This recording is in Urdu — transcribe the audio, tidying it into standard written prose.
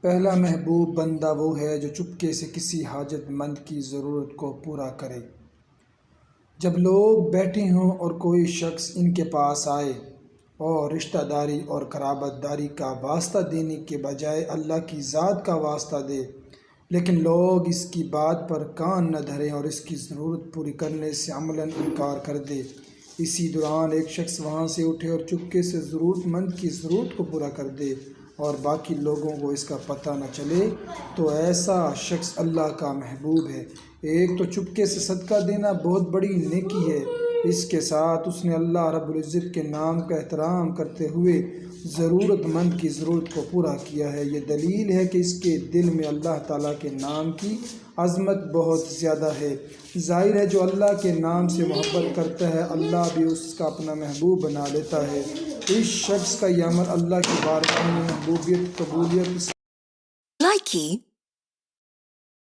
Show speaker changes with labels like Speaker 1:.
Speaker 1: پہلا محبوب بندہ وہ ہے جو چپکے سے کسی حاجت مند کی ضرورت کو پورا کرے۔ جب لوگ بیٹھے ہوں اور کوئی شخص ان کے پاس آئے اور رشتہ داری اور قرابت داری کا واسطہ دینے کے بجائے اللہ کی ذات کا واسطہ دے، لیکن لوگ اس کی بات پر کان نہ دھریں اور اس کی ضرورت پوری کرنے سے عملاً انکار کر دے۔ اسی دوران ایک شخص وہاں سے اٹھے اور چپکے سے ضرورت مند کی ضرورت کو پورا کر دے اور باقی لوگوں کو اس کا پتہ نہ چلے، تو ایسا شخص اللہ کا محبوب ہے۔ ایک تو چپکے سے صدقہ دینا بہت بڑی نیکی ہے، اس کے ساتھ اس نے اللہ رب العزت کے نام کا احترام کرتے ہوئے ضرورت مند کی ضرورت کو پورا کیا ہے۔ یہ دلیل ہے کہ اس کے دل میں اللہ تعالیٰ کے نام کی عظمت بہت زیادہ ہے۔ ظاہر ہے جو اللہ کے نام سے محبت کرتا ہے، اللہ بھی اس کا اپنا محبوب بنا لیتا ہے۔ اس شخص کا یہ عمل اللہ کی بارگاہ میں محبوبیت، قبولیت